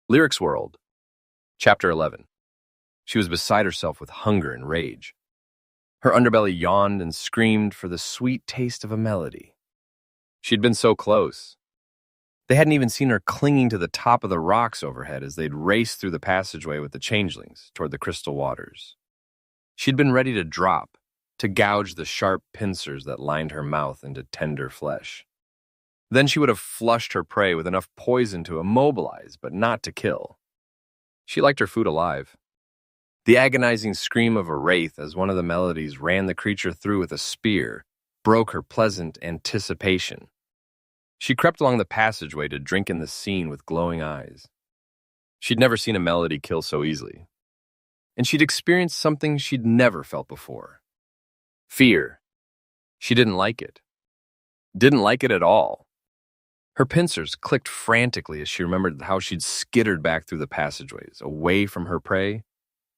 Lyrics World, Chapter 11. She was beside herself with hunger and rage. Her underbelly yawned and screamed for the sweet taste of a melody. She'd been so close. They hadn't even seen her clinging to the top of the rocks overhead as they'd raced through the passageway with the changelings toward the crystal waters. She'd been ready to drop, to gouge the sharp pincers that lined her mouth into tender flesh. Then she would have flushed her prey with enough poison to immobilize, but not to kill. She liked her food alive. The agonizing scream of a wraith as one of the melodies ran the creature through with a spear broke her pleasant anticipation. She crept along the passageway to drink in the scene with glowing eyes. She'd never seen a melody kill so easily. And she'd experienced something she'd never felt before. Fear. She didn't like it. Didn't like it at all. Her pincers clicked frantically as she remembered how she'd skittered back through the passageways, away from her prey,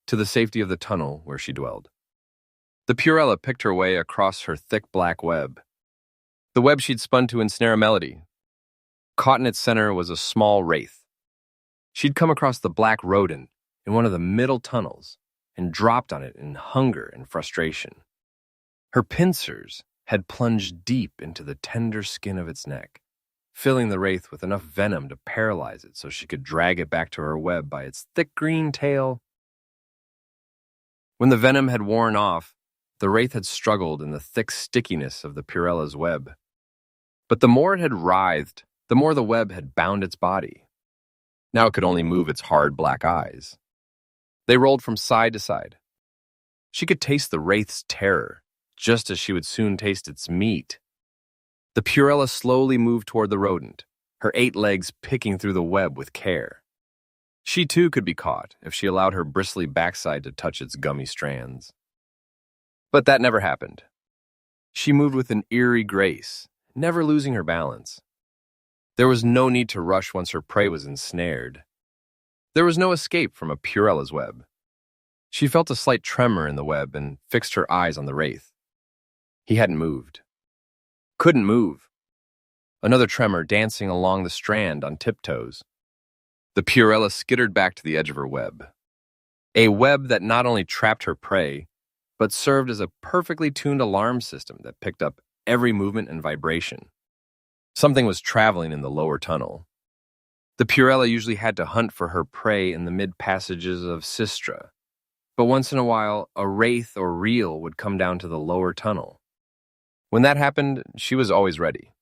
to the safety of the tunnel where she dwelled. The Purella picked her way across her thick black web. The web she'd spun to ensnare a melody. Caught in its center was a small wraith. She'd come across the black rodent in one of the middle tunnels and dropped on it in hunger and frustration. Her pincers had plunged deep into the tender skin of its neck, filling the wraith with enough venom to paralyze it so she could drag it back to her web by its thick green tail. When the venom had worn off, the wraith had struggled in the thick stickiness of the Purella's web. But the more it had writhed, the more the web had bound its body. Now it could only move its hard black eyes. They rolled from side to side. She could taste the wraith's terror, just as she would soon taste its meat. The Purella slowly moved toward the rodent, her 8 legs picking through the web with care. She too could be caught if she allowed her bristly backside to touch its gummy strands. But that never happened. She moved with an eerie grace, never losing her balance. There was no need to rush once her prey was ensnared. There was no escape from a Purella's web. She felt a slight tremor in the web and fixed her eyes on the wraith. He hadn't moved. Couldn't move. Another tremor dancing along the strand on tiptoes. The Purella skittered back to the edge of her web. A web that not only trapped her prey, but served as a perfectly tuned alarm system that picked up every movement and vibration. Something was traveling in the lower tunnel. The Purella usually had to hunt for her prey in the mid-passages of Sistra, but once in a while, a wraith or reel would come down to the lower tunnel. When that happened, she was always ready.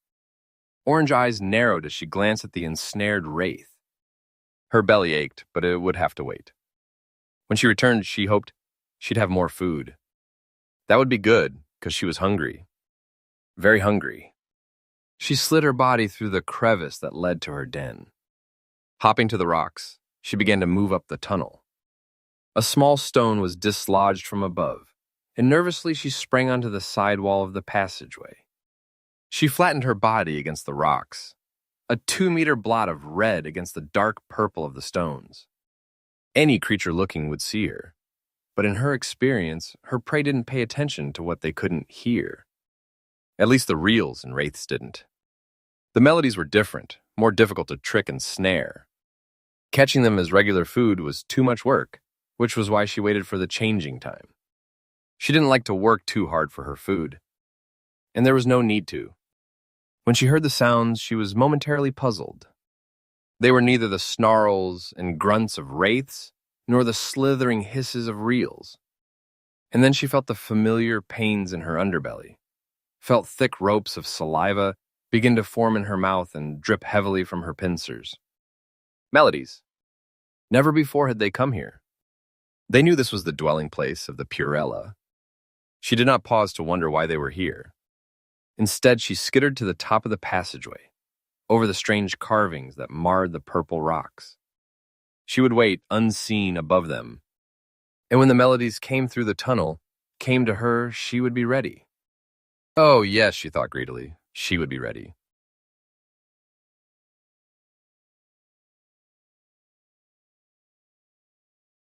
Orange eyes narrowed as she glanced at the ensnared wraith. Her belly ached, but it would have to wait. When she returned, she hoped she'd have more food. That would be good, because she was hungry. Very hungry. She slid her body through the crevice that led to her den. Hopping to the rocks, she began to move up the tunnel. A small stone was dislodged from above, and nervously she sprang onto the side wall of the passageway. She flattened her body against the rocks, a 2-meter blot of red against the dark purple of the stones. Any creature looking would see her, but in her experience, her prey didn't pay attention to what they couldn't hear. At least the reels and wraiths didn't. The melodies were different, more difficult to trick and snare. Catching them as regular food was too much work, which was why she waited for the changing time. She didn't like to work too hard for her food, and there was no need to. When she heard the sounds, she was momentarily puzzled. They were neither the snarls and grunts of wraiths, nor the slithering hisses of reels. And then she felt the familiar pains in her underbelly, felt thick ropes of saliva begin to form in her mouth and drip heavily from her pincers. Melodies. Never before had they come here. They knew this was the dwelling place of the Purella. She did not pause to wonder why they were here. Instead, she skittered to the top of the passageway, over the strange carvings that marred the purple rocks. She would wait, unseen, above them. And when the melodies came through the tunnel, came to her, she would be ready. Oh, yes, she thought greedily, she would be ready.